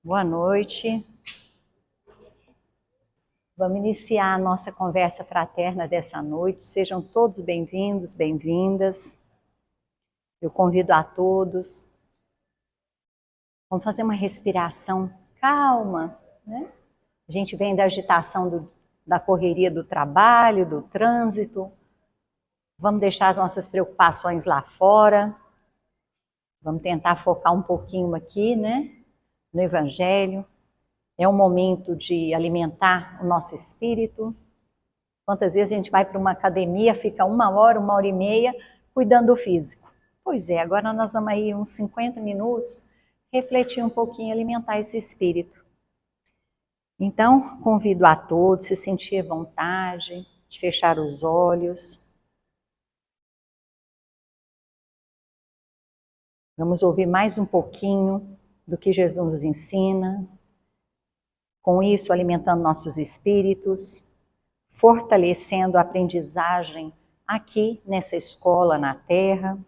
Boa noite. Vamos iniciar a nossa conversa fraterna dessa noite. Sejam todos bem-vindos, bem-vindas. Eu convido a todos. Vamos fazer uma respiração calma, né? A gente vem da agitação da correria do trabalho, do trânsito. Vamos deixar as nossas preocupações lá fora. Vamos tentar focar um pouquinho aqui, né? No Evangelho. É um momento de alimentar o nosso espírito. Quantas vezes a gente vai para uma academia, fica 1 hora, 1 hora e meia, cuidando do físico? Pois é, agora nós vamos aí uns 50 minutos, refletir um pouquinho, alimentar esse espírito. Então, convido a todos, se sentir à vontade, de fechar os olhos. Vamos ouvir mais um pouquinho do que Jesus nos ensina. Com isso, alimentando nossos espíritos, fortalecendo a aprendizagem aqui nessa escola na Terra.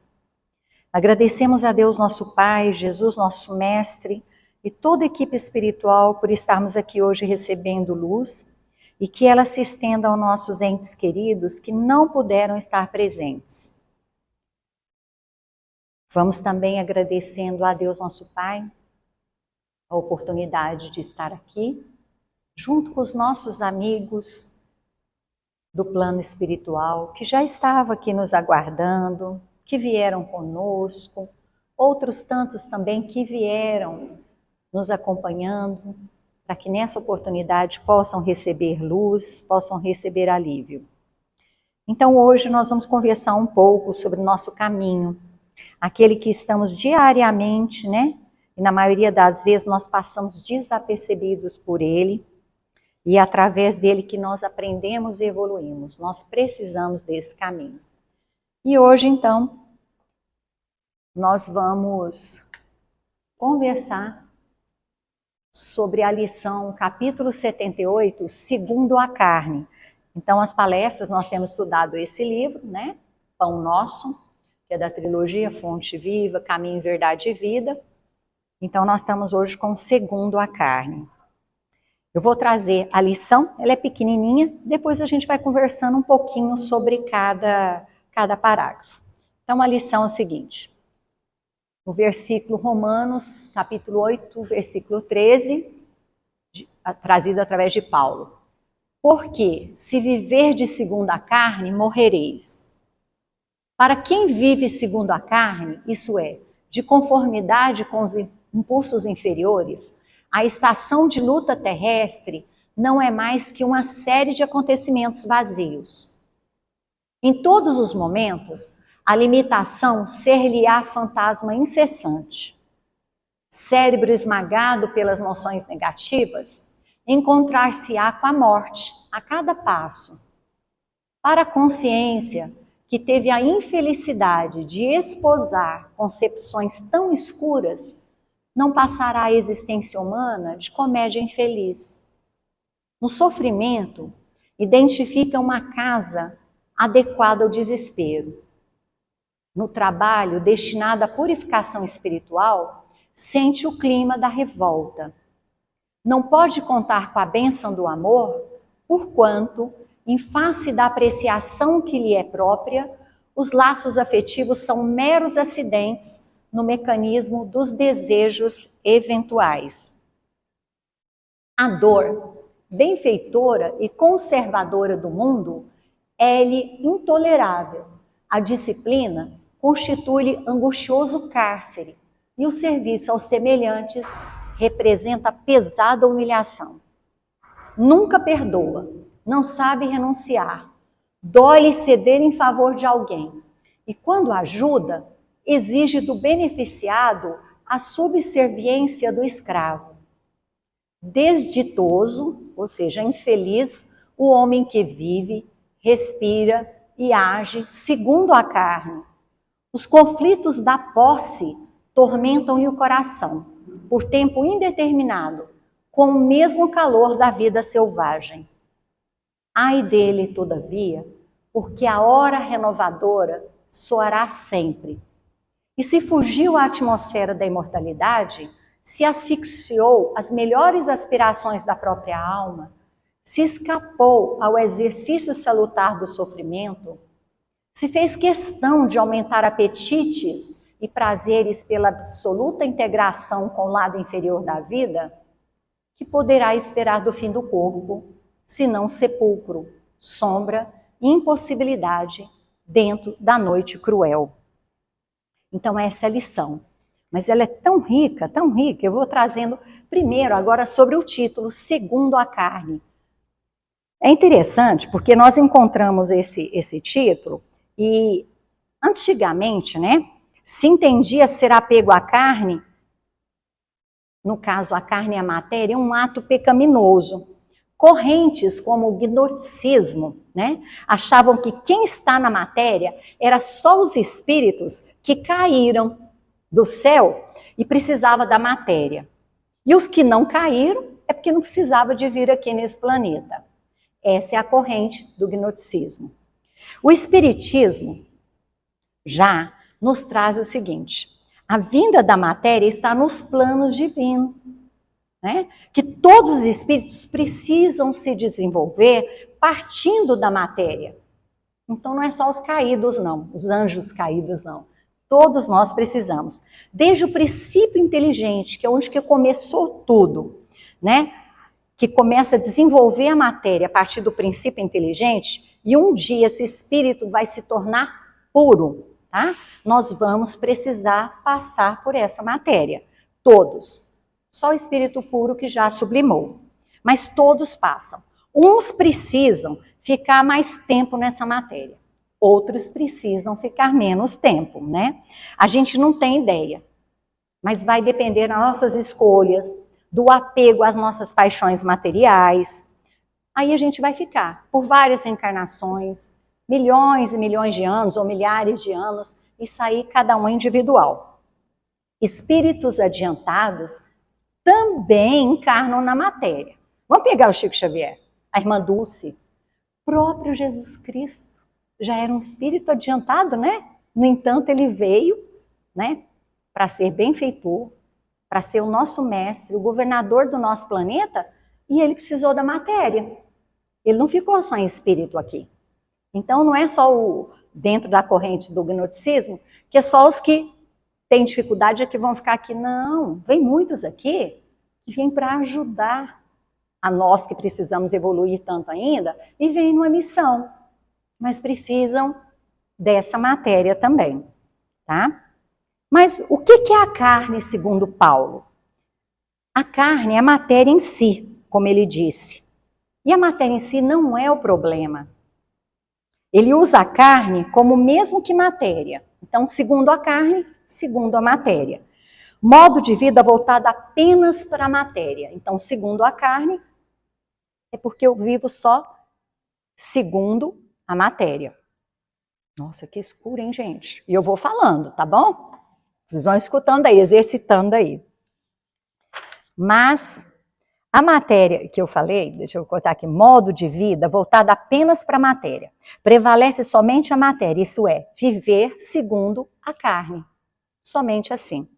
Agradecemos a Deus nosso Pai, Jesus nosso Mestre e toda a equipe espiritual por estarmos aqui hoje recebendo luz e que ela se estenda aos nossos entes queridos que não puderam estar presentes. Vamos também agradecendo a Deus nosso Pai a oportunidade de estar aqui junto com os nossos amigos do plano espiritual, que já estava aqui nos aguardando, que vieram conosco, outros tantos também que vieram nos acompanhando, para que nessa oportunidade possam receber luz, possam receber alívio. Então hoje nós vamos conversar um pouco sobre o nosso caminho, aquele que estamos diariamente, né? E na maioria das vezes nós passamos desapercebidos por ele, e é através dele que nós aprendemos e evoluímos. Nós precisamos desse caminho. E hoje, então, nós vamos conversar sobre a lição capítulo 78, Segundo a Carne. Então, as palestras, nós temos estudado esse livro, né? Pão Nosso, que é da trilogia Fonte Viva, Caminho, Verdade e Vida. Então, nós estamos hoje com Segundo a Carne. Eu vou trazer a lição, ela é pequenininha, depois a gente vai conversando um pouquinho sobre cada parágrafo. Então a lição é o seguinte, o versículo Romanos, capítulo 8, versículo 13, trazido através de Paulo. Porque se viver de segundo a carne, morrereis. Para quem vive segundo a carne, isso é, de conformidade com os impulsos inferiores, a estação de luta terrestre não é mais que uma série de acontecimentos vazios. Em todos os momentos, a limitação ser-lhe-á fantasma incessante. Cérebro esmagado pelas noções negativas, encontrar-se-á com a morte a cada passo. Para a consciência que teve a infelicidade de esposar concepções tão escuras, não passará a existência humana de comédia infeliz. No sofrimento, identifica uma casa adequada ao desespero. No trabalho destinado à purificação espiritual, sente o clima da revolta. Não pode contar com a bênção do amor, porquanto, em face da apreciação que lhe é própria, os laços afetivos são meros acidentes no mecanismo dos desejos eventuais. A dor, benfeitora e conservadora do mundo, é-lhe intolerável. A disciplina constitui-lhe angustioso cárcere e o serviço aos semelhantes representa pesada humilhação. Nunca perdoa, não sabe renunciar, dói-lhe ceder em favor de alguém e quando ajuda, exige do beneficiado a subserviência do escravo. Desditoso, ou seja, infeliz, o homem que vive, respira e age segundo a carne. Os conflitos da posse tormentam-lhe o coração, por tempo indeterminado, com o mesmo calor da vida selvagem. Ai dele, todavia, porque a hora renovadora soará sempre. E se fugiu à atmosfera da imortalidade, se asfixiou as melhores aspirações da própria alma, se escapou ao exercício salutar do sofrimento, se fez questão de aumentar apetites e prazeres pela absoluta integração com o lado inferior da vida, que poderá esperar do fim do corpo, senão sepulcro, sombra e impossibilidade dentro da noite cruel. Então essa é a lição. Mas ela é tão rica, eu vou trazendo primeiro agora sobre o título, Segundo a Carne. É interessante porque nós encontramos esse título e antigamente, né, se entendia ser apego à carne, no caso a carne e a matéria, um ato pecaminoso. Correntes como o gnosticismo, né, achavam que quem está na matéria era só os espíritos que caíram do céu e precisava da matéria. E os que não caíram é porque não precisava de vir aqui nesse planeta. Essa é a corrente do gnosticismo. O espiritismo já nos traz o seguinte: a vinda da matéria está nos planos divinos, né? Que todos os espíritos precisam se desenvolver partindo da matéria. Então não é só os caídos não, os anjos caídos não. Todos nós precisamos. Desde o princípio inteligente, que é onde que começou tudo, né? Que começa a desenvolver a matéria a partir do princípio inteligente, e um dia esse espírito vai se tornar puro, tá? Nós vamos precisar passar por essa matéria, todos. Só o espírito puro que já sublimou, mas todos passam. Uns precisam ficar mais tempo nessa matéria, outros precisam ficar menos tempo, né? A gente não tem ideia, mas vai depender das nossas escolhas, do apego às nossas paixões materiais. Aí a gente vai ficar por várias reencarnações, milhões e milhões de anos ou milhares de anos, e sair cada um individual. Espíritos adiantados também encarnam na matéria. Vamos pegar o Chico Xavier, a irmã Dulce, próprio Jesus Cristo já era um espírito adiantado, né? No entanto, ele veio, né, para ser benfeitor, para ser o nosso mestre, o governador do nosso planeta, e ele precisou da matéria. Ele não ficou só em espírito aqui. Então não é só dentro da corrente do gnosticismo, que é só os que têm dificuldade é que vão ficar aqui. Não, vem muitos aqui que vêm para ajudar a nós que precisamos evoluir tanto ainda, e vêm numa missão, mas precisam dessa matéria também, tá? Mas o que é a carne, segundo Paulo? A carne é a matéria em si, como ele disse. E a matéria em si não é o problema. Ele usa a carne como mesmo que matéria. Então, segundo a carne, segundo a matéria. Modo de vida voltado apenas para a matéria. Então, segundo a carne, é porque eu vivo só segundo a matéria. Nossa, que escuro, hein, gente? E eu vou falando, tá bom? Vocês vão escutando aí, exercitando aí. Mas a matéria que eu falei, deixa eu cortar aqui, modo de vida voltado apenas para a matéria. Prevalece somente a matéria, isso é, viver segundo a carne. Somente assim.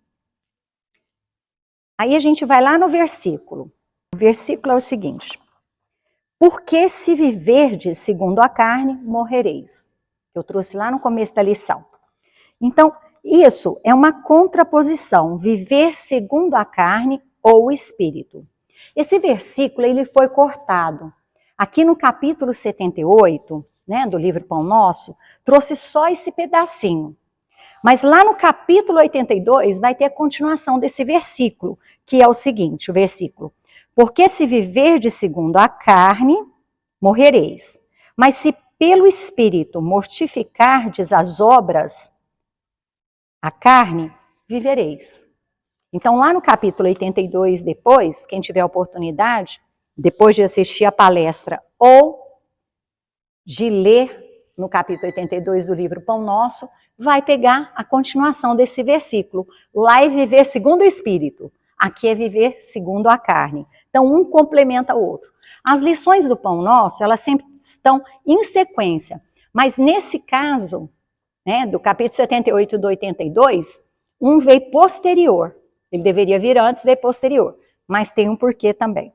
Aí a gente vai lá no versículo. O versículo é o seguinte: porque se viverdes segundo a carne, morrereis. Eu trouxe lá no começo da lição. Então, isso é uma contraposição, viver segundo a carne ou o espírito. Esse versículo, ele foi cortado. Aqui no capítulo 78, né, do livro Pão Nosso, trouxe só esse pedacinho. Mas lá no capítulo 82 vai ter a continuação desse versículo, que é o seguinte, o versículo: porque se viverdes segundo a carne, morrereis. Mas se pelo Espírito mortificardes as obras, a carne, vivereis. Então, lá no capítulo 82, depois, quem tiver oportunidade, depois de assistir a palestra ou de ler no capítulo 82 do livro Pão Nosso, vai pegar a continuação desse versículo. Lá é viver segundo o Espírito, aqui é viver segundo a carne. Então, um complementa o outro. As lições do Pão Nosso, elas sempre estão em sequência, mas nesse caso, né, do capítulo 78 e do 82, um veio posterior. Ele deveria vir antes, veio posterior. Mas tem um porquê também.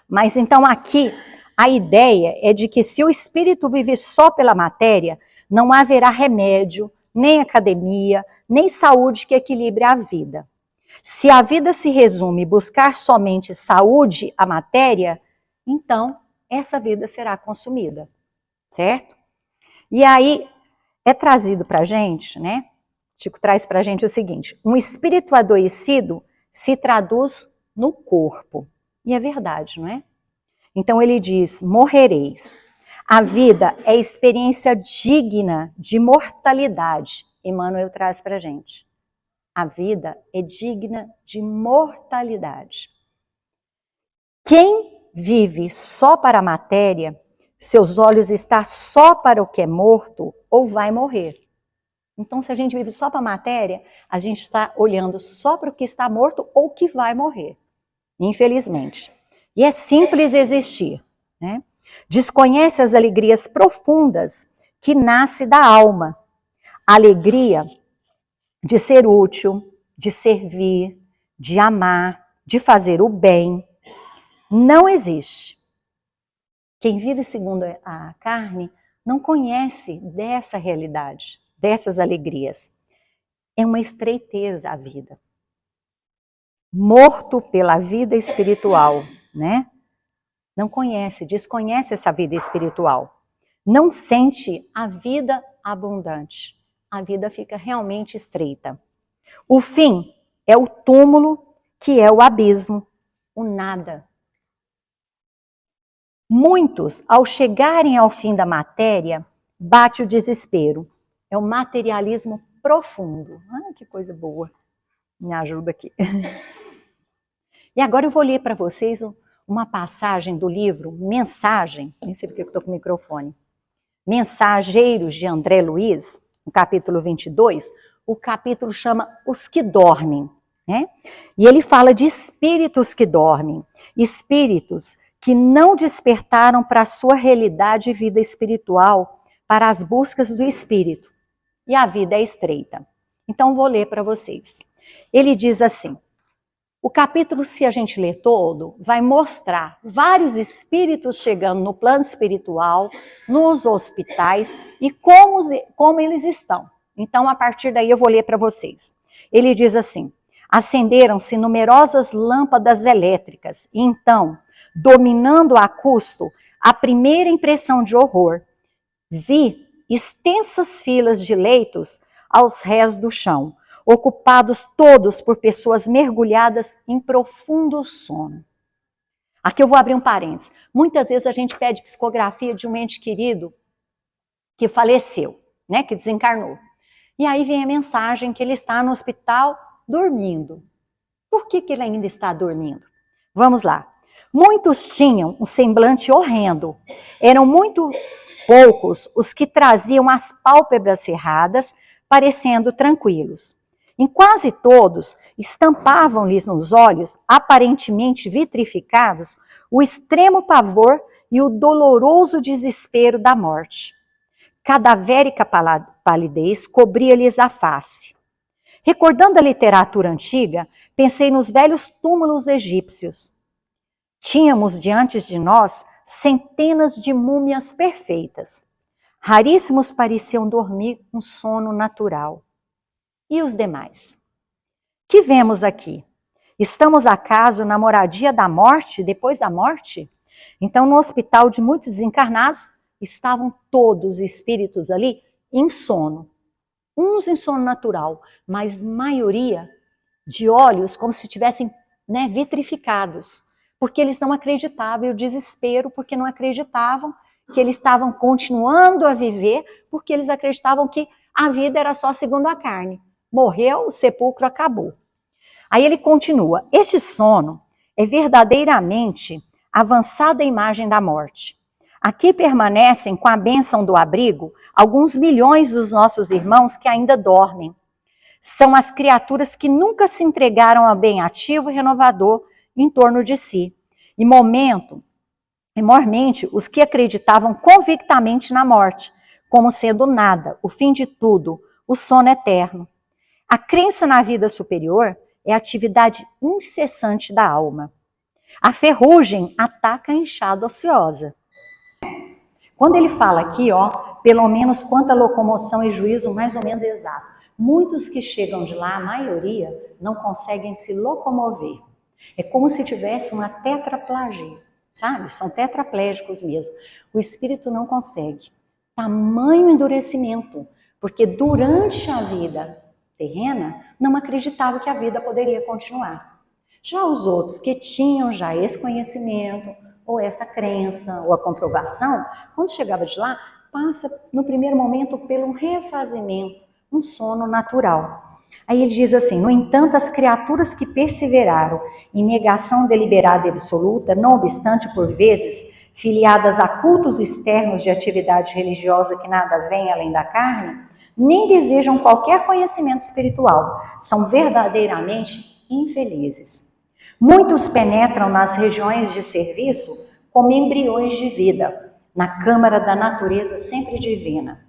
Mas então aqui, a ideia é de que se o espírito vive só pela matéria, não haverá remédio, nem academia, nem saúde que equilibre a vida. Se a vida se resume em buscar somente saúde à matéria, então essa vida será consumida, certo? E aí é trazido para a gente, né? Chico traz para a gente o seguinte: um espírito adoecido se traduz no corpo. E é verdade, não é? Então ele diz: morrereis. A vida é experiência digna de mortalidade. Emmanuel traz para a gente. A vida é digna de mortalidade. Quem vive só para a matéria, seus olhos estão só para o que é morto ou vai morrer. Então, se a gente vive só para a matéria, a gente está olhando só para o que está morto ou que vai morrer, infelizmente. E é simples existir, né? Desconhece as alegrias profundas que nascem da alma. A alegria de ser útil, de servir, de amar, de fazer o bem, não existe. Quem vive segundo a carne não conhece dessa realidade, dessas alegrias. É uma estreiteza a vida. Morto pela vida espiritual, né? Não conhece, desconhece essa vida espiritual. Não sente a vida abundante. A vida fica realmente estreita. O fim é o túmulo, que é o abismo, o nada. Muitos, ao chegarem ao fim da matéria, bate o desespero. É o materialismo profundo. Ah, que coisa boa. Me ajuda aqui. E agora eu vou ler para vocês uma passagem do livro Mensagem, nem sei porque eu estou com o microfone, Mensageiros de André Luiz, no capítulo 22, o capítulo chama Os que Dormem, né? E ele fala de espíritos que dormem, espíritos que não despertaram para a sua realidade e vida espiritual, para as buscas do espírito. E a vida é estreita. Então vou ler para vocês. Ele diz assim: o capítulo, se a gente ler todo, vai mostrar vários espíritos chegando no plano espiritual, nos hospitais e como eles estão. Então, a partir daí, eu vou ler para vocês. Ele diz assim: acenderam-se numerosas lâmpadas elétricas e então, dominando a custo a primeira impressão de horror, vi extensas filas de leitos aos rés do chão, ocupados todos por pessoas mergulhadas em profundo sono. Aqui eu vou abrir um parênteses. Muitas vezes a gente pede psicografia de um ente querido que faleceu, né, que desencarnou. E aí vem a mensagem que ele está no hospital dormindo. Por que ele ainda está dormindo? Vamos lá. Muitos tinham um semblante horrendo. Eram muito poucos os que traziam as pálpebras cerradas, parecendo tranquilos. Em quase todos, estampavam-lhes nos olhos, aparentemente vitrificados, o extremo pavor e o doloroso desespero da morte. Cadavérica palidez cobria-lhes a face. Recordando a literatura antiga, pensei nos velhos túmulos egípcios. Tínhamos diante de nós centenas de múmias perfeitas. Raríssimos pareciam dormir um sono natural. E os demais? Que vemos aqui? Estamos acaso na moradia da morte, depois da morte? Então, no hospital de muitos desencarnados, estavam todos os espíritos ali em sono. Uns em sono natural, mas maioria de olhos como se estivessem, né, vitrificados. Porque eles não acreditavam, e o desespero, porque não acreditavam que eles estavam continuando a viver, porque eles acreditavam que a vida era só segundo a carne. Morreu, o sepulcro acabou. Aí ele continua: este sono é verdadeiramente avançada imagem da morte. Aqui permanecem com a bênção do abrigo alguns milhões dos nossos irmãos que ainda dormem. São as criaturas que nunca se entregaram ao bem ativo e renovador em torno de si. E maiormente, os que acreditavam convictamente na morte, como sendo nada, o fim de tudo, o sono eterno. A crença na vida superior é a atividade incessante da alma. A ferrugem ataca a enxada ociosa. Quando ele fala aqui, ó, pelo menos quanto a locomoção e juízo mais ou menos exato. Muitos que chegam de lá, a maioria, não conseguem se locomover. É como se tivesse uma tetraplegia, sabe? São tetraplégicos mesmo. O espírito não consegue. Tamanho endurecimento, porque durante a vida terrena, não acreditava que a vida poderia continuar. Já os outros que tinham já esse conhecimento, ou essa crença, ou a comprovação, quando chegava de lá, passa no primeiro momento pelo refazimento, um sono natural. Aí ele diz assim: no entanto, as criaturas que perseveraram em negação deliberada e absoluta, não obstante por vezes filiadas a cultos externos de atividade religiosa que nada vem além da carne, nem desejam qualquer conhecimento espiritual, são verdadeiramente infelizes. Muitos penetram nas regiões de serviço como embriões de vida, na câmara da natureza sempre divina.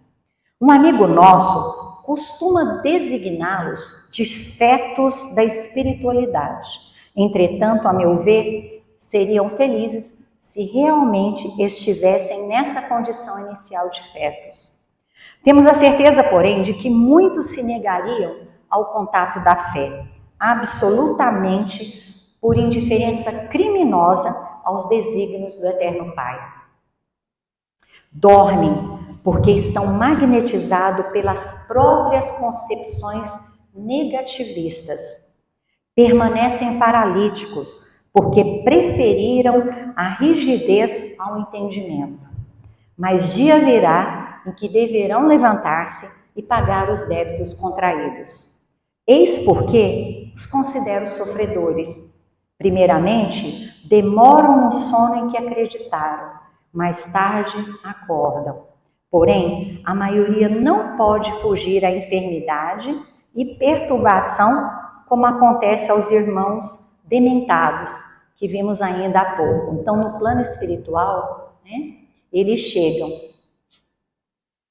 Um amigo nosso costuma designá-los de fetos da espiritualidade. Entretanto, a meu ver, seriam felizes se realmente estivessem nessa condição inicial de fetos. Temos a certeza, porém, de que muitos se negariam ao contato da fé, absolutamente por indiferença criminosa aos desígnios do Eterno Pai. Dormem porque estão magnetizados pelas próprias concepções negativistas. Permanecem paralíticos porque preferiram a rigidez ao entendimento. Mas dia virá em que deverão levantar-se e pagar os débitos contraídos. Eis porque os considero sofredores. Primeiramente, demoram no sono em que acreditaram, mais tarde acordam. Porém, a maioria não pode fugir à enfermidade e perturbação, como acontece aos irmãos dementados, que vimos ainda há pouco. Então, no plano espiritual, né, eles chegam,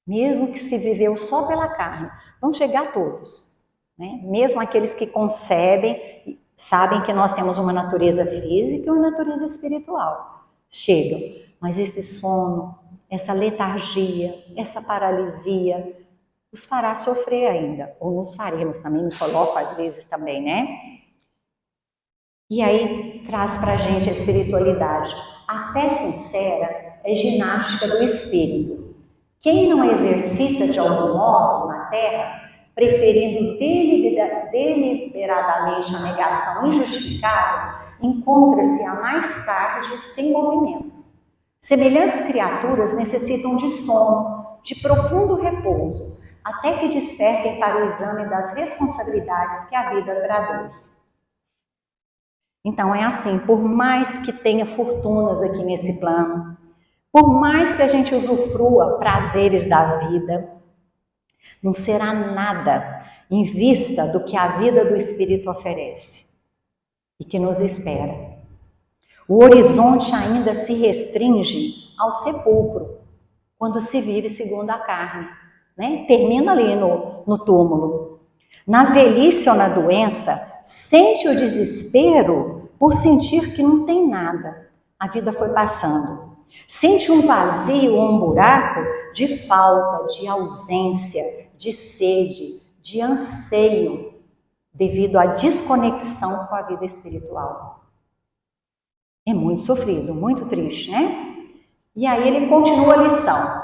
mesmo que se viveu só pela carne, vão chegar todos, né? Mesmo aqueles que concebem, sabem que nós temos uma natureza física e uma natureza espiritual. Chegam, mas esse sono, essa letargia, essa paralisia, os fará sofrer ainda, ou nos faremos também, me coloco às vezes também, né? E aí traz pra gente a espiritualidade. A fé sincera é ginástica do espírito. Quem não exercita de algum modo na terra, preferindo deliberadamente a negação injustificável, encontra-se a mais tarde sem movimento. Semelhantes criaturas necessitam de sono, de profundo repouso, até que despertem para o exame das responsabilidades que a vida traduz. Então é assim, por mais que tenha fortunas aqui nesse plano, por mais que a gente usufrua prazeres da vida, não será nada em vista do que a vida do Espírito oferece e que nos espera. O horizonte ainda se restringe ao sepulcro, quando se vive segundo a carne, né? Termina ali no túmulo. Na velhice ou na doença, sente o desespero por sentir que não tem nada. A vida foi passando. Sente um vazio ou um buraco de falta, de ausência, de sede, de anseio, devido à desconexão com a vida espiritual. É muito sofrido, muito triste, né? E aí ele continua a lição.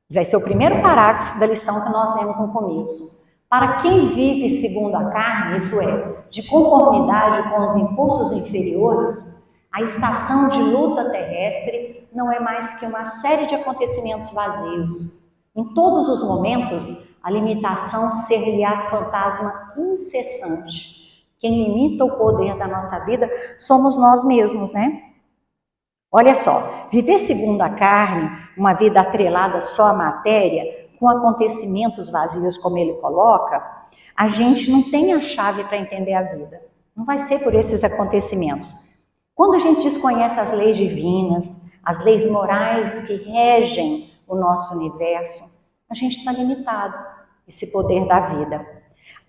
Vai ser o primeiro parágrafo da lição que nós lemos no começo. Para quem vive segundo a carne, isso é, de conformidade com os impulsos inferiores, a estação de luta terrestre não é mais que uma série de acontecimentos vazios. Em todos os momentos, a limitação ser-lhe-á fantasma incessante. Quem limita o poder da nossa vida somos nós mesmos, né? Olha só, viver segundo a carne, uma vida atrelada só à matéria, com acontecimentos vazios, como ele coloca, a gente não tem a chave para entender a vida. Não vai ser por esses acontecimentos. Quando a gente desconhece as leis divinas, as leis morais que regem o nosso universo, a gente está limitado, esse poder da vida.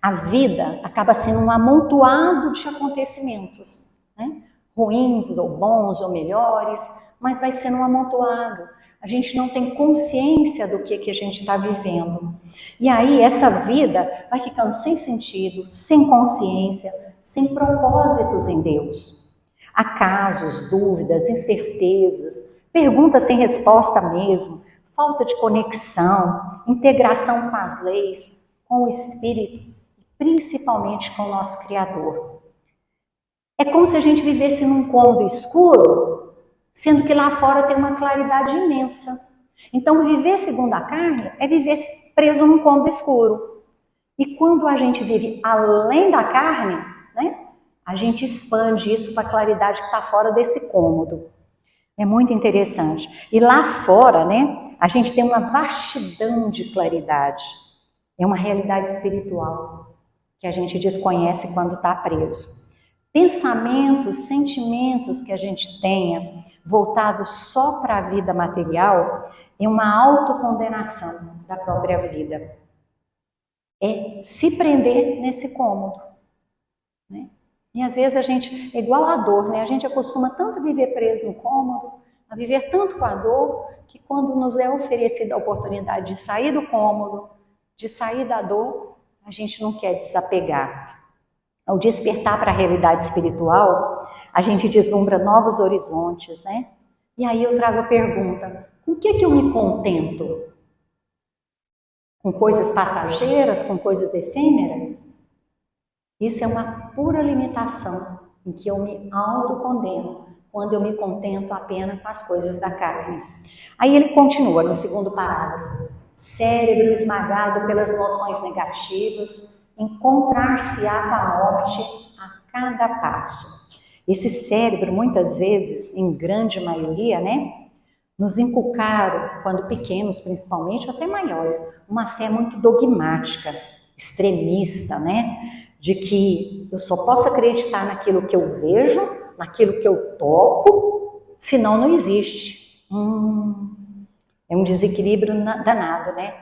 A vida acaba sendo um amontoado de acontecimentos, né? Ruins ou bons ou melhores, mas vai sendo um amontoado. A gente não tem consciência do que a gente está vivendo. E aí essa vida vai ficando sem sentido, sem consciência, sem propósitos em Deus. Acasos, dúvidas, incertezas, perguntas sem resposta mesmo, falta de conexão, integração com as leis, com o Espírito, principalmente com o nosso Criador. É como se a gente vivesse num cômodo escuro, sendo que lá fora tem uma claridade imensa. Então, viver segundo a carne é viver preso num cômodo escuro. E quando a gente vive além da carne, né, a gente expande isso para a claridade que está fora desse cômodo. É muito interessante. E lá fora, né, a gente tem uma vastidão de claridade. É uma realidade espiritual que a gente desconhece quando está preso. Pensamentos, sentimentos que a gente tenha voltados só para a vida material é uma autocondenação da própria vida. É se prender nesse cômodo, né? E às vezes a gente, é igual a dor, né? A gente acostuma tanto a viver preso no cômodo, a viver tanto com a dor, que quando nos é oferecida a oportunidade de sair do cômodo, de sair da dor, a gente não quer desapegar. Ao despertar para a realidade espiritual, a gente deslumbra novos horizontes, né? E aí eu trago a pergunta, com o que eu me contento? Com coisas passageiras, com coisas efêmeras? Isso é uma pura limitação em que eu me autocondeno, quando eu me contento apenas com as coisas da carne. Aí ele continua no segundo parágrafo. Cérebro esmagado pelas noções negativas, encontrar-se-á com a morte a cada passo. Esse cérebro, muitas vezes, em grande maioria, né, nos inculcaram, quando pequenos principalmente, ou até maiores, uma fé muito dogmática, extremista, né, de que eu só posso acreditar naquilo que eu vejo, naquilo que eu toco, senão não existe. É um desequilíbrio danado, né?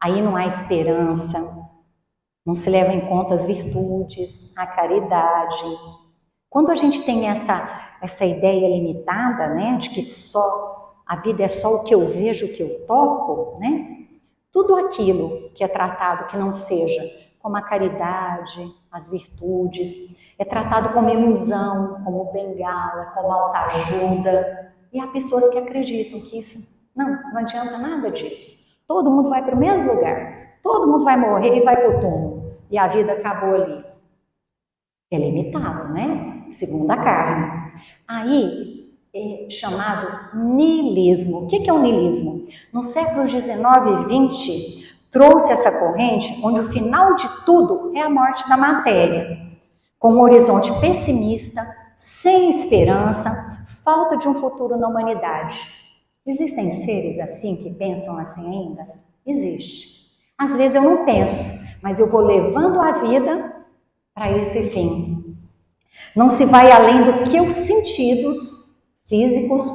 Aí não há esperança, não se leva em conta as virtudes, a caridade. Quando a gente tem essa ideia limitada, né, de que só a vida é só o que eu vejo, o que eu toco, né? Tudo aquilo que é tratado que não seja como a caridade, as virtudes, é tratado como ilusão, como bengala, como autoajuda. E há pessoas que acreditam que isso não adianta nada disso. Todo mundo vai para o mesmo lugar, todo mundo vai morrer e vai para o túmulo. E a vida acabou ali. É limitado, né? Segundo a carne. Aí é chamado niilismo. O que é o niilismo? No século XIX e XX, trouxe essa corrente onde o final de tudo é a morte da matéria, com um horizonte pessimista, sem esperança, falta de um futuro na humanidade. Existem seres assim que pensam assim ainda? Existe. Às vezes eu não penso, mas eu vou levando a vida para esse fim. Não se vai além do que os sentidos físicos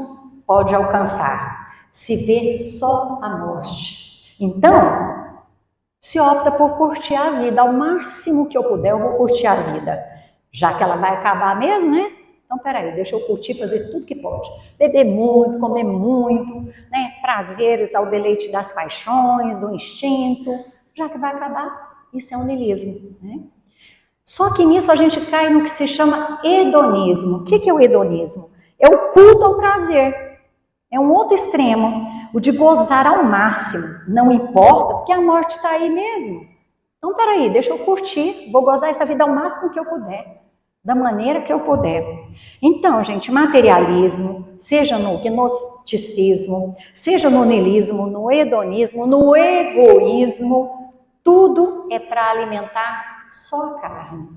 podem alcançar. Se vê só a morte. Então, se opta por curtir a vida. Ao máximo que eu puder, eu vou curtir a vida. Já que ela vai acabar mesmo, né? Então, peraí, deixa eu curtir, fazer tudo que pode. Beber muito, comer muito, né? Prazeres ao deleite das paixões, do instinto. Já que vai acabar, isso é um niilismo, né? Só que nisso a gente cai no que se chama hedonismo. O que é o hedonismo? É o culto ao prazer. É um outro extremo, o de gozar ao máximo. Não importa, porque a morte está aí mesmo. Então, peraí, deixa eu curtir, vou gozar essa vida ao máximo que eu puder, da maneira que eu puder. Então, gente, materialismo, seja no gnosticismo, seja no niilismo, no hedonismo, no egoísmo, tudo é para alimentar só a carne.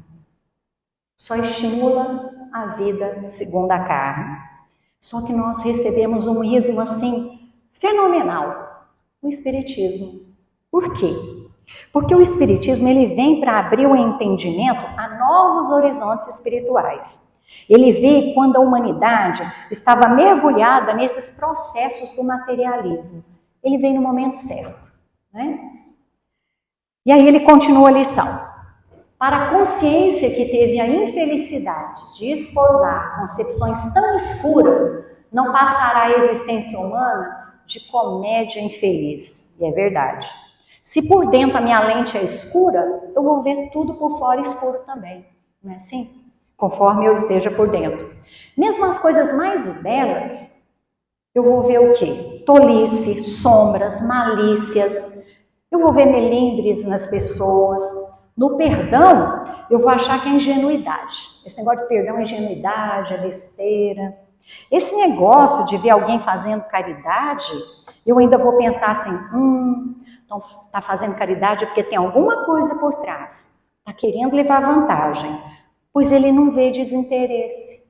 Só estimula a vida segundo a carne. Só que nós recebemos um ismo assim fenomenal, o Espiritismo. Por quê? Porque o Espiritismo ele vem para abrir o entendimento a novos horizontes espirituais. Ele veio quando a humanidade estava mergulhada nesses processos do materialismo. Ele veio no momento certo, né? E aí ele continua a lição. Para a consciência que teve a infelicidade de esposar concepções tão escuras, não passará a existência humana de comédia infeliz. E é verdade. Se por dentro a minha lente é escura, eu vou ver tudo por fora escuro também. Não é assim? Conforme eu esteja por dentro. Mesmo as coisas mais belas, eu vou ver o quê? Tolice, sombras, malícias. Eu vou ver melindres nas pessoas. No perdão, eu vou achar que é ingenuidade. Esse negócio de perdão é ingenuidade, é besteira. Esse negócio de ver alguém fazendo caridade, eu ainda vou pensar assim, então está fazendo caridade porque tem alguma coisa por trás. Está querendo levar vantagem. Pois ele não vê desinteresse.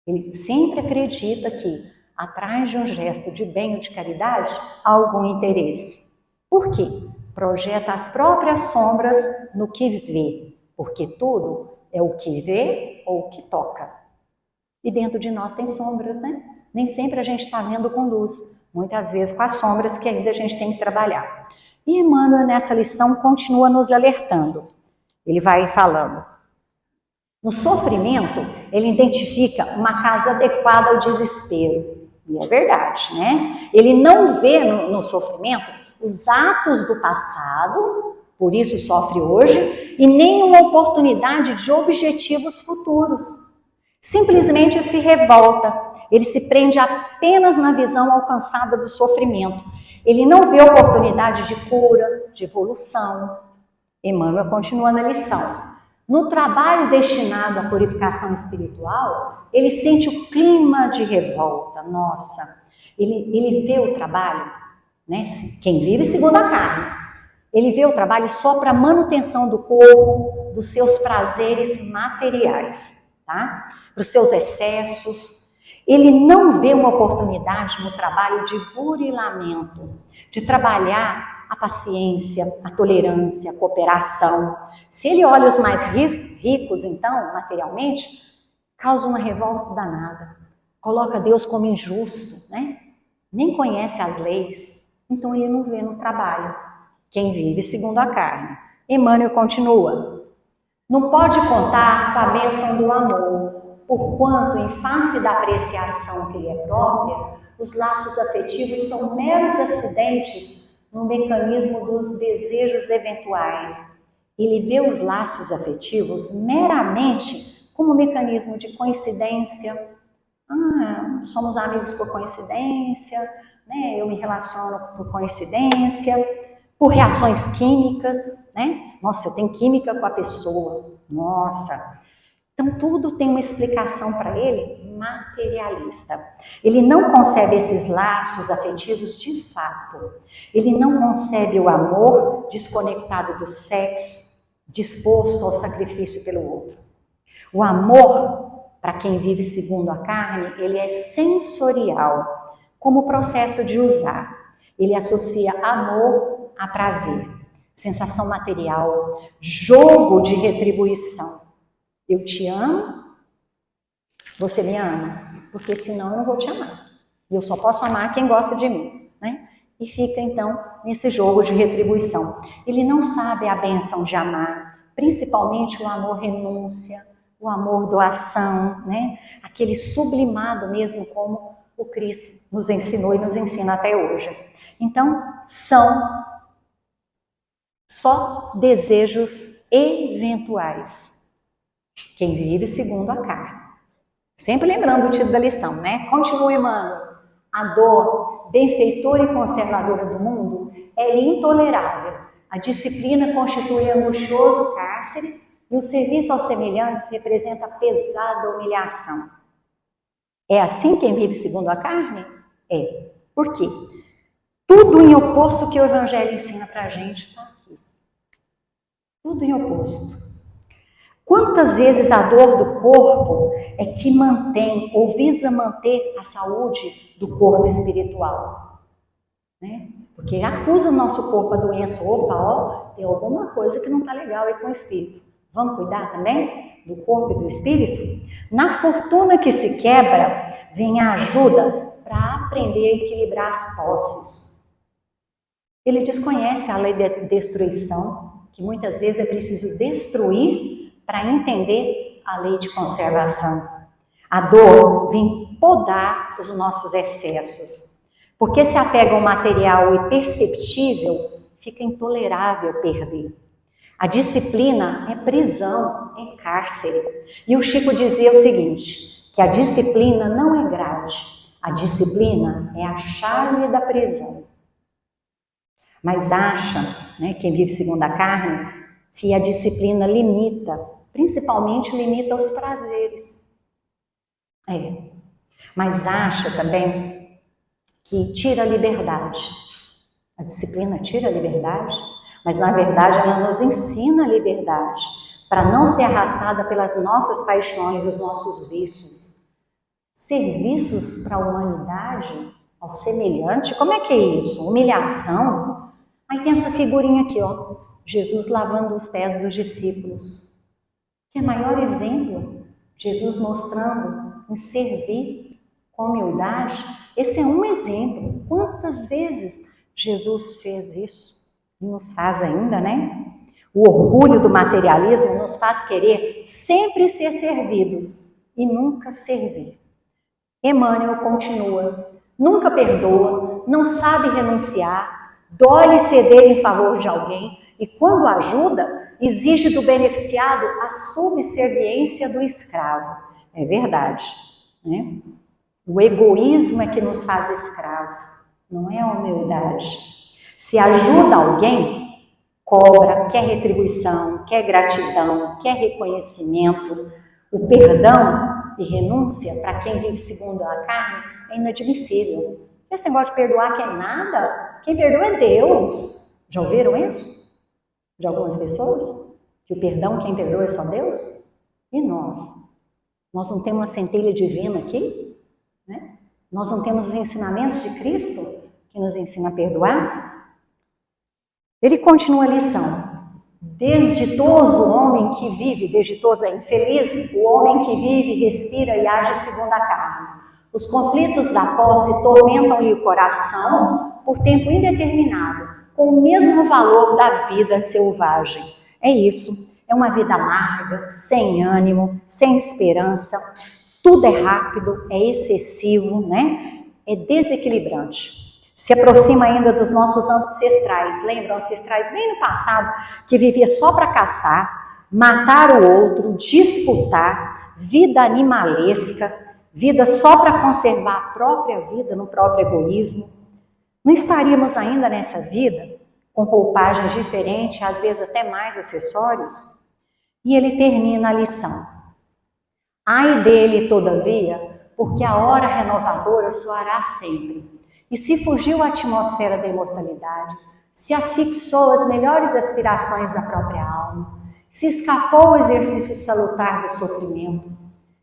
Ele sempre acredita que atrás de um gesto de bem ou de caridade há algum interesse. Por quê? Projeta as próprias sombras no que vê, porque tudo é o que vê ou o que toca. E dentro de nós tem sombras, né? Nem sempre a gente está vendo com luz, muitas vezes com as sombras que ainda a gente tem que trabalhar. E Emmanuel, nessa lição, continua nos alertando. Ele vai falando. No sofrimento, ele identifica uma causa adequada ao desespero. E é verdade, né? Ele não vê no sofrimento os atos do passado, por isso sofre hoje, e nenhuma oportunidade de objetivos futuros. Simplesmente se revolta, ele se prende apenas na visão alcançada do sofrimento. Ele não vê oportunidade de cura, de evolução. Emmanuel continua na lição. No trabalho destinado à purificação espiritual, ele sente o clima de revolta. Nossa, ele vê o trabalho, né? Quem vive segundo a carne, ele vê o trabalho só para manutenção do corpo, dos seus prazeres materiais, tá? Para os seus excessos. Ele não vê uma oportunidade no trabalho de burilamento, de trabalhar a paciência, a tolerância, a cooperação. Se ele olha os mais ricos, então, materialmente, causa uma revolta danada. Coloca Deus como injusto, né? Nem conhece as leis. Então ele não vê no trabalho. Quem vive segundo a carne. Emmanuel continua. Não pode contar com a bênção do amor, porquanto, em face da apreciação que lhe é própria, os laços afetivos são meros acidentes no mecanismo dos desejos eventuais. Ele vê os laços afetivos meramente como mecanismo de coincidência. Somos amigos por coincidência, né? Eu me relaciono por coincidência, por reações químicas, né? Nossa, eu tenho química com a pessoa. Nossa. Então tudo tem uma explicação para ele materialista. Ele não concebe esses laços afetivos de fato. Ele não concebe o amor desconectado do sexo, disposto ao sacrifício pelo outro. O amor, para quem vive segundo a carne, ele é sensorial, como processo de usar. Ele associa amor a prazer, sensação material, jogo de retribuição. Eu te amo, você me ama, porque senão eu não vou te amar. E eu só posso amar quem gosta de mim, né? E fica então nesse jogo de retribuição. Ele não sabe a bênção de amar, principalmente o amor renúncia, o amor doação, né? Aquele sublimado mesmo como o Cristo nos ensinou e nos ensina até hoje. Então, são só desejos eventuais. Quem vive segundo a carne. Sempre lembrando o título da lição, né? Continua, Emmanuel. A dor, benfeitora e conservadora do mundo, é intolerável. A disciplina constitui angustioso cárcere e o serviço aos semelhantes representa pesada humilhação. É assim quem vive segundo a carne? É. Por quê? Tudo em oposto que o Evangelho ensina para a gente está aqui. Tudo em oposto. Quantas vezes a dor do corpo é que mantém ou visa manter a saúde do corpo espiritual? Né? Porque acusa o nosso corpo a doença. Opa, tem alguma coisa que não está legal aí com o espírito. Vamos cuidar também do corpo e do espírito? Na fortuna que se quebra, vem a ajuda para aprender a equilibrar as posses. Ele desconhece a lei da destruição, que muitas vezes é preciso destruir para entender a lei de conservação. A dor vem podar os nossos excessos, porque se apega ao material imperceptível, fica intolerável perder. A disciplina é prisão, é cárcere. E o Chico dizia o seguinte, que a disciplina não é grade, a disciplina é a chave da prisão. Mas acha, né, quem vive segundo a carne, que a disciplina limita, principalmente limita os prazeres. Mas acha também que tira a liberdade. A disciplina tira a liberdade, mas na verdade ela nos ensina a liberdade, para não ser arrastada pelas nossas paixões, os nossos vícios. Serviços para a humanidade, ao semelhante, como é que é isso? Humilhação? Aí tem essa figurinha aqui, ó, Jesus lavando os pés dos discípulos. Que é o maior exemplo, Jesus mostrando em servir com humildade. Esse é um exemplo. Quantas vezes Jesus fez isso? E nos faz ainda, né? O orgulho do materialismo nos faz querer sempre ser servidos e nunca servir. Emmanuel continua, nunca perdoa, não sabe renunciar, dói ceder em favor de alguém e quando ajuda, exige do beneficiado a subserviência do escravo. É verdade, né? O egoísmo é que nos faz escravo, não é a humildade. Se ajuda alguém, cobra, quer retribuição, quer gratidão, quer reconhecimento. O perdão e renúncia, para quem vive segundo a carne, é inadmissível. Esse negócio de perdoar que é nada, quem perdoa é Deus. Já ouviram isso? De algumas pessoas? Que o perdão, quem perdoa é só Deus? E nós? Nós não temos uma centelha divina aqui? Né? Nós não temos os ensinamentos de Cristo que nos ensina a perdoar? Ele continua a lição. Desditoso o homem que vive, desditoso é infeliz, o homem que vive, respira e age segundo a carne. Os conflitos da posse tormentam-lhe o coração por tempo indeterminado, com o mesmo valor da vida selvagem. É isso, é uma vida amarga, sem ânimo, sem esperança, tudo é rápido, é excessivo, né? É desequilibrante. Se aproxima ainda dos nossos ancestrais, lembram ancestrais bem no passado, que vivia só para caçar, matar o outro, disputar, vida animalesca, vida só para conservar a própria vida no próprio egoísmo. Não estaríamos ainda nessa vida, com roupagens diferentes, às vezes até mais acessórios? E ele termina a lição. Ai dele, todavia, porque a hora renovadora soará sempre. E se fugiu a atmosfera da imortalidade, se asfixiou as melhores aspirações da própria alma, se escapou o exercício salutar do sofrimento,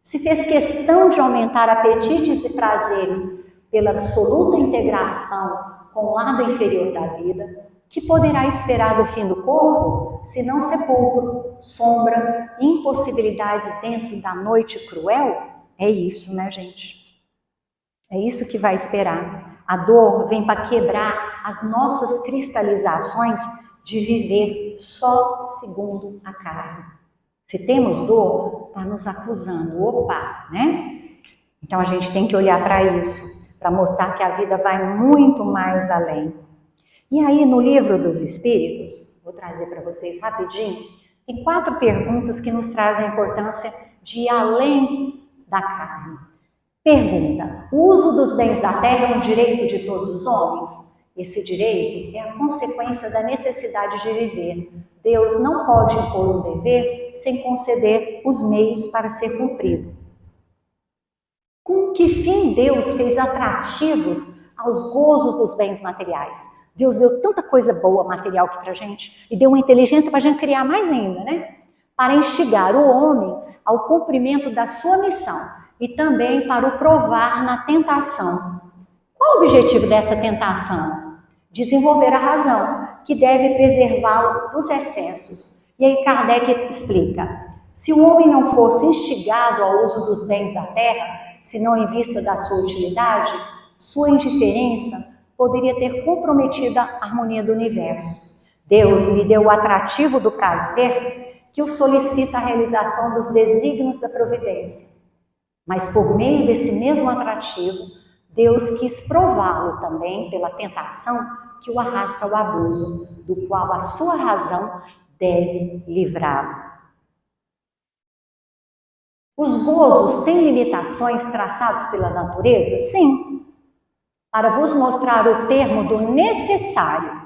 se fez questão de aumentar apetites e prazeres pela absoluta integração com o lado inferior da vida, que poderá esperar do fim do corpo, se não sepulcro, sombra, impossibilidades dentro da noite cruel? É isso, né, gente? É isso que vai esperar. A dor vem para quebrar as nossas cristalizações de viver só segundo a carne. Se temos dor, está nos acusando. Opa, né? Então a gente tem que olhar para isso, para mostrar que a vida vai muito mais além. E aí no Livro dos Espíritos, vou trazer para vocês rapidinho, tem 4 perguntas que nos trazem a importância de ir além da carne. Pergunta: o uso dos bens da terra é um direito de todos os homens? Esse direito é a consequência da necessidade de viver. Deus não pode impor um dever sem conceder os meios para ser cumprido. Com que fim Deus fez atrativos aos gozos dos bens materiais? Deus deu tanta coisa boa material aqui pra gente e deu uma inteligência para a gente criar mais ainda, né? Para instigar o homem ao cumprimento da sua missão e também para o provar na tentação. Qual o objetivo dessa tentação? Desenvolver a razão, que deve preservá-lo dos excessos. E aí Kardec explica: se o homem não fosse instigado ao uso dos bens da terra, senão em vista da sua utilidade, sua indiferença poderia ter comprometido a harmonia do universo. Deus lhe deu o atrativo do prazer que o solicita a realização dos desígnios da providência. Mas por meio desse mesmo atrativo, Deus quis prová-lo também pela tentação que o arrasta ao abuso, do qual a sua razão deve livrá-lo. Os gozos têm limitações traçadas pela natureza? Sim. Para vos mostrar o termo do necessário,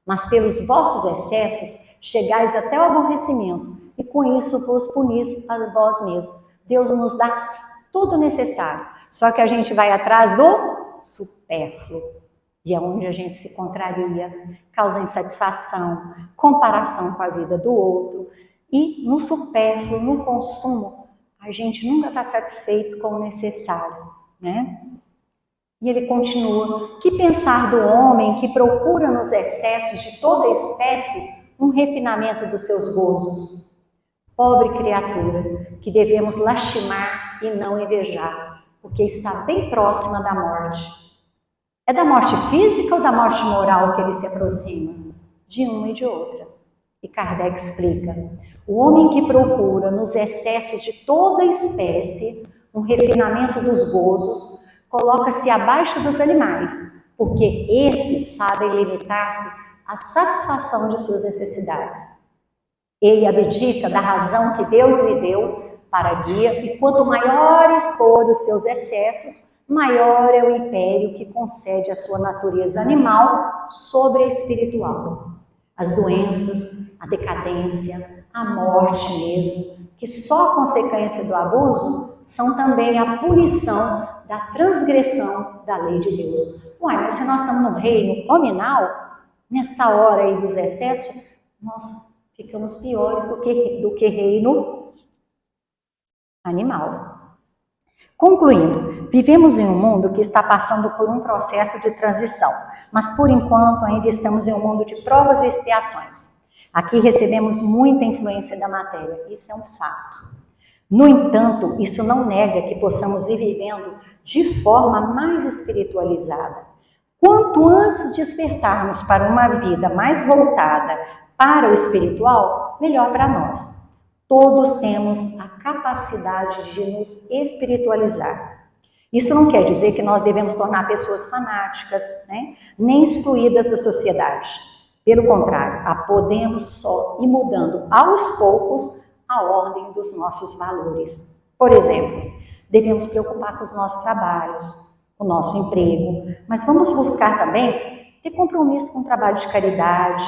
mas pelos vossos excessos chegais até o aborrecimento, e com isso vos punis a vós mesmos. Deus nos dá tudo necessário, só que a gente vai atrás do supérfluo, e é onde a gente se contraria, causa insatisfação, comparação com a vida do outro, e no supérfluo, no consumo, a gente nunca está satisfeito com o necessário, né? E ele continua, que pensar do homem que procura nos excessos de toda espécie um refinamento dos seus gozos? Pobre criatura, que devemos lastimar e não invejar, porque está bem próxima da morte. É da morte física ou da morte moral que ele se aproxima? De uma e de outra. E Kardec explica, o homem que procura nos excessos de toda espécie um refinamento dos gozos, coloca-se abaixo dos animais, porque esses sabem limitar-se à satisfação de suas necessidades. Ele abdica da razão que Deus lhe deu para guia, e quanto maiores forem os seus excessos, maior é o império que concede a sua natureza animal sobre a espiritual. As doenças, a decadência, a morte mesmo, que só a consequência do abuso, são também a punição da transgressão da lei de Deus. Uai, mas se nós estamos no reino nominal, nessa hora aí dos excessos, nós ficamos piores do que reino animal. Concluindo, vivemos em um mundo que está passando por um processo de transição, mas por enquanto ainda estamos em um mundo de provas e expiações. Aqui recebemos muita influência da matéria, isso é um fato. No entanto, isso não nega que possamos ir vivendo de forma mais espiritualizada. Quanto antes despertarmos para uma vida mais voltada para o espiritual, melhor para nós. Todos temos a capacidade de nos espiritualizar. Isso não quer dizer que nós devemos tornar pessoas fanáticas, né? Nem excluídas da sociedade. Pelo contrário, podemos só ir mudando aos poucos a ordem dos nossos valores. Por exemplo, devemos preocupar com os nossos trabalhos, com o nosso emprego, mas vamos buscar também ter compromisso com o trabalho de caridade,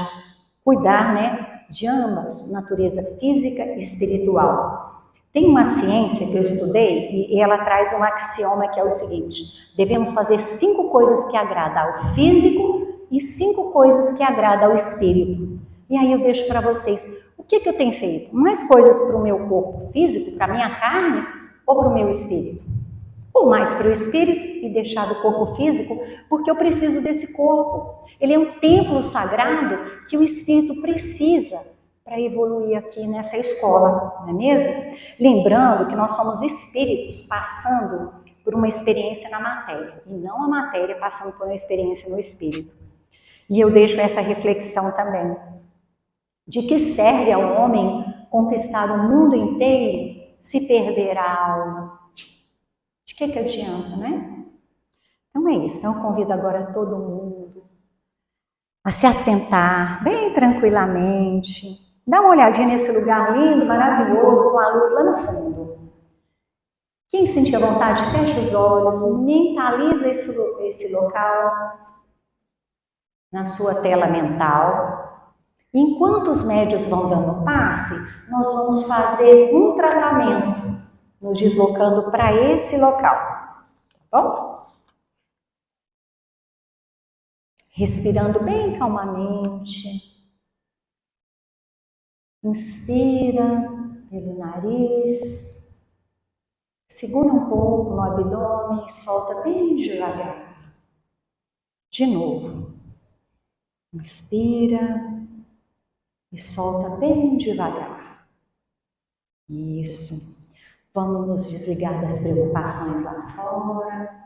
cuidar, né, de ambas, natureza física e espiritual. Tem uma ciência que eu estudei e ela traz um axioma que é o seguinte: devemos fazer 5 coisas que agradam ao físico e 5 coisas que agradam ao espírito. E aí eu deixo para vocês, o que eu tenho feito? Mais coisas para o meu corpo físico, para a minha carne, ou para o meu espírito? Ou mais para o espírito e deixar do corpo físico, porque eu preciso desse corpo. Ele é um templo sagrado que o espírito precisa para evoluir aqui nessa escola, não é mesmo? Lembrando que nós somos espíritos passando por uma experiência na matéria, e não a matéria passando por uma experiência no espírito. E eu deixo essa reflexão também. De que serve ao homem conquistar o mundo inteiro se perder a alma? De que adianta, né? Então é isso. Então eu convido agora todo mundo a se assentar bem tranquilamente. Dá uma olhadinha nesse lugar lindo, maravilhoso, com a luz lá no fundo. Quem sentir a vontade, fecha os olhos, mentaliza esse local na sua tela mental. Enquanto os médios vão dando passe, nós vamos fazer um tratamento, nos deslocando para esse local, tá bom? Respirando bem calmamente. Inspira pelo nariz, segura um pouco no abdômen e solta bem devagar. De novo, inspira e solta bem devagar. Isso. Vamos nos desligar das preocupações lá fora.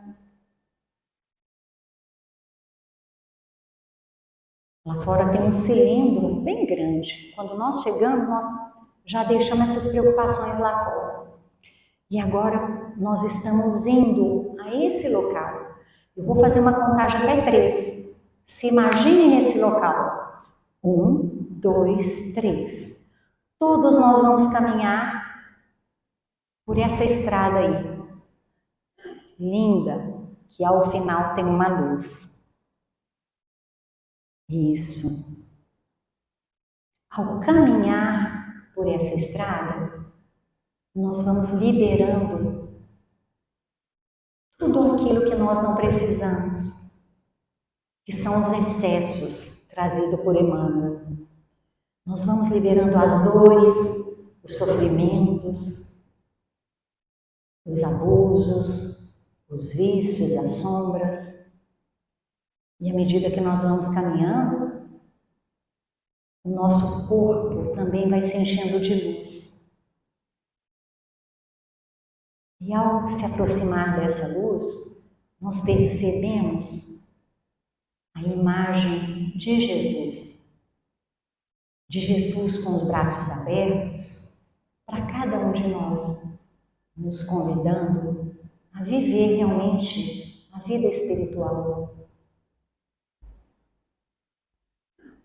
Lá fora tem um cilindro bem grande. Quando nós chegamos, nós já deixamos essas preocupações lá fora. E agora nós estamos indo a esse local. Eu vou fazer uma contagem até 3. Se imaginem nesse local. 1, 2, 3. Todos nós vamos caminhar por essa estrada aí. Linda, que ao final tem uma luz. Isso. Ao caminhar por essa estrada, nós vamos liberando tudo aquilo que nós não precisamos, que são os excessos trazidos por Emmanuel. Nós vamos liberando as dores, os sofrimentos, os abusos, os vícios, as sombras. E à medida que nós vamos caminhando, o nosso corpo também vai se enchendo de luz. E ao se aproximar dessa luz, nós percebemos a imagem de Jesus. De Jesus com os braços abertos para cada um de nós, nos convidando a viver realmente a vida espiritual.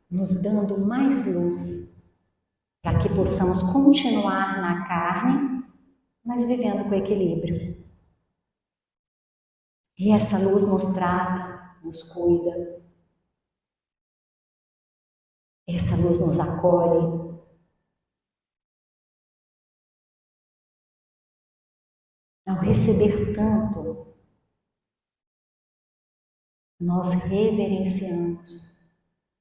Nos dando mais luz para que possamos continuar na carne, mas vivendo com equilíbrio. E essa luz nos trata, nos cuida. Essa luz nos acolhe. Ao receber tanto, nós reverenciamos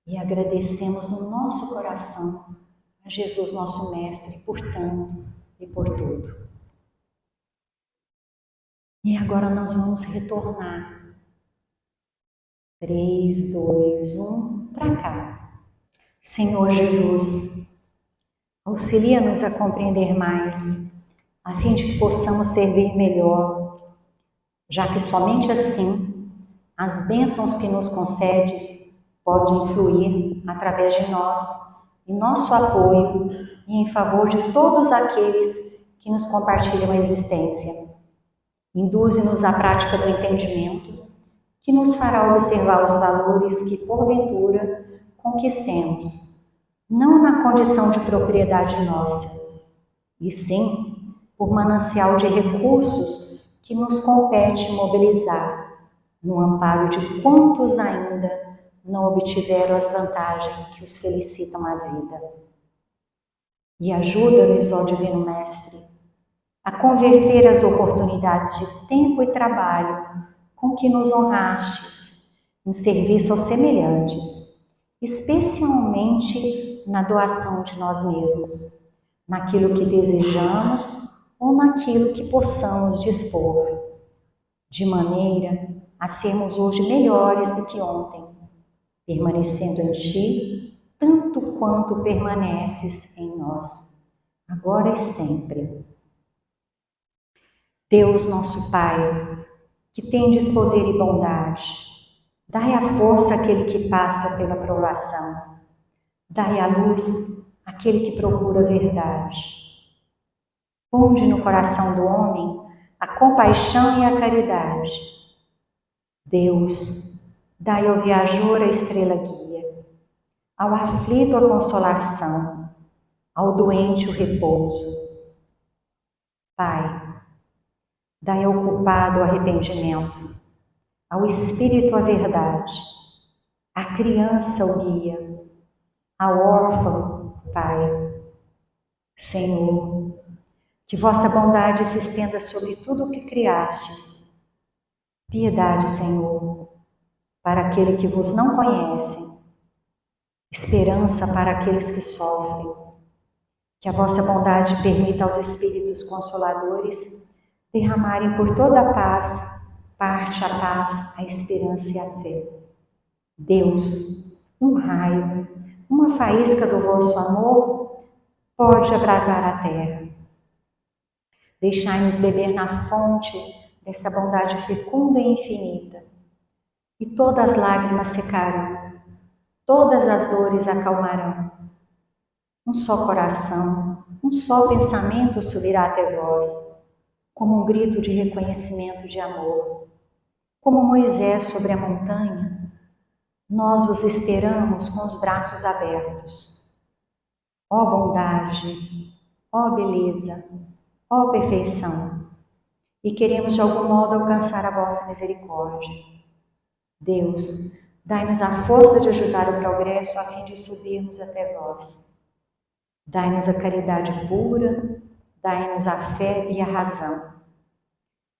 e agradecemos no nosso coração a Jesus, nosso Mestre, por tanto e por tudo. E agora nós vamos retornar. 3, 2, 1, para cá. Senhor Jesus, auxilia-nos a compreender mais, a fim de que possamos servir melhor, já que somente assim as bênçãos que nos concedes podem fluir através de nós, em nosso apoio e em favor de todos aqueles que nos compartilham a existência. Induze-nos à prática do entendimento, que nos fará observar os valores que, porventura, conquistemos, não na condição de propriedade nossa, e sim por manancial de recursos que nos compete mobilizar, no amparo de quantos ainda não obtiveram as vantagens que os felicitam à vida. E ajuda-nos, ó Divino Mestre, a converter as oportunidades de tempo e trabalho com que nos honrastes em serviço aos semelhantes, especialmente na doação de nós mesmos, naquilo que desejamos ou naquilo que possamos dispor, de maneira a sermos hoje melhores do que ontem, permanecendo em Ti tanto quanto permaneces em nós, agora e sempre. Deus nosso Pai, que tendes poder e bondade, dai a força àquele que passa pela provação, dai a luz àquele que procura a verdade. Ponde no coração do homem a compaixão e a caridade. Deus, dai ao viajor a estrela guia, ao aflito a consolação, ao doente o repouso. Pai, dai ao culpado o arrependimento, ao espírito a verdade, à criança o guia, ao órfão, Pai. Senhor, que vossa bondade se estenda sobre tudo o que criastes. Piedade, Senhor, para aquele que vos não conhece, esperança para aqueles que sofrem. Que a vossa bondade permita aos Espíritos Consoladores derramarem por toda a paz, parte a paz, a esperança e a fé. Deus, um raio, uma faísca do vosso amor pode abrasar a terra. Deixai-nos beber na fonte dessa bondade fecunda e infinita, e todas as lágrimas secarão, todas as dores acalmarão. Um só coração, um só pensamento subirá até vós, como um grito de reconhecimento de amor. Como Moisés sobre a montanha, nós vos esperamos com os braços abertos. Ó bondade, ó beleza, ó perfeição, e queremos de algum modo alcançar a vossa misericórdia. Deus, dai-nos a força de ajudar o progresso a fim de subirmos até vós. Dai-nos a caridade pura, dai-nos a fé e a razão.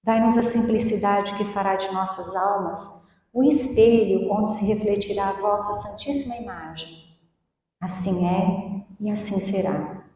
Dai-nos a simplicidade que fará de nossas almas o espelho onde se refletirá a vossa santíssima imagem. Assim é e assim será.